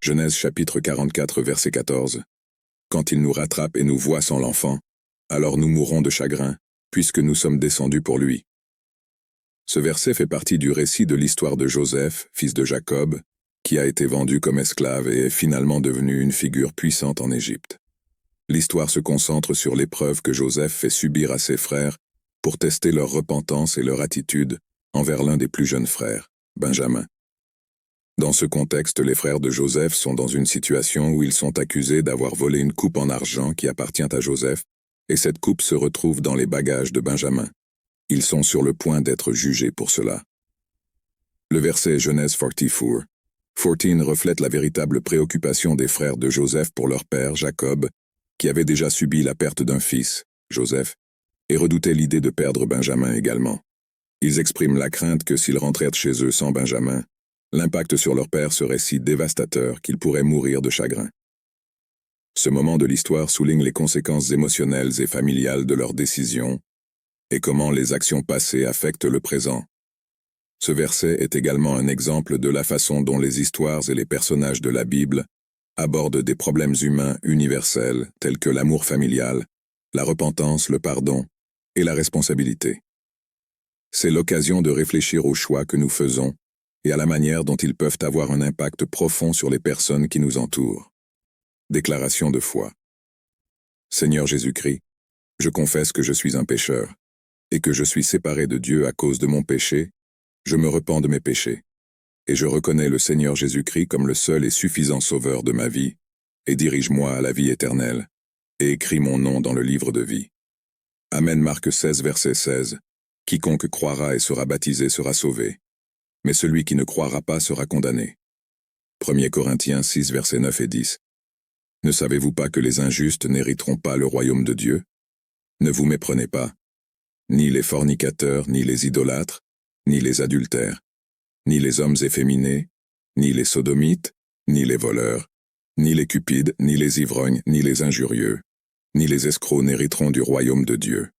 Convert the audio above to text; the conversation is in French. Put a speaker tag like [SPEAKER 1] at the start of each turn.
[SPEAKER 1] Genèse chapitre 44 verset 14. Quand il nous rattrape et nous voit sans l'enfant, alors nous mourrons de chagrin, puisque nous sommes descendus pour lui. Ce verset fait partie du récit de l'histoire de Joseph, fils de Jacob, qui a été vendu comme esclave et est finalement devenu une figure puissante en Égypte. L'histoire se concentre sur l'épreuve que Joseph fait subir à ses frères pour tester leur repentance et leur attitude envers l'un des plus jeunes frères, Benjamin. Dans ce contexte, les frères de Joseph sont dans une situation où ils sont accusés d'avoir volé une coupe en argent qui appartient à Joseph, et cette coupe se retrouve dans les bagages de Benjamin. Ils sont sur le point d'être jugés pour cela. Le verset Genèse 44. 14 reflète la véritable préoccupation des frères de Joseph pour leur père, Jacob, qui avait déjà subi la perte d'un fils, Joseph, et redoutait l'idée de perdre Benjamin également. Ils expriment la crainte que s'ils rentrèrent chez eux sans Benjamin, l'impact sur leur père serait si dévastateur qu'ils pourraient mourir de chagrin. Ce moment de l'histoire souligne les conséquences émotionnelles et familiales de leurs décisions et comment les actions passées affectent le présent. Ce verset est également un exemple de la façon dont les histoires et les personnages de la Bible abordent des problèmes humains universels tels que l'amour familial, la repentance, le pardon et la responsabilité. C'est l'occasion de réfléchir aux choix que nous faisons et à la manière dont ils peuvent avoir un impact profond sur les personnes qui nous entourent. Déclaration de foi. Seigneur Jésus-Christ, je confesse que je suis un pécheur et que je suis séparé de Dieu à cause de mon péché. Je me repens de mes péchés, et je reconnais le Seigneur Jésus-Christ comme le seul et suffisant sauveur de ma vie, et dirige-moi à la vie éternelle, et écris mon nom dans le livre de vie. Amen. Marc 16 verset 16. Quiconque croira et sera baptisé sera sauvé, mais celui qui ne croira pas sera condamné. 1 Corinthiens 6 versets 9 et 10. Ne savez-vous pas que les injustes n'hériteront pas le royaume de Dieu? Ne vous méprenez pas. Ni les fornicateurs, ni les idolâtres, ni les adultères, ni les hommes efféminés, ni les sodomites, ni les voleurs, ni les cupides, ni les ivrognes, ni les injurieux, ni les escrocs n'hériteront du royaume de Dieu.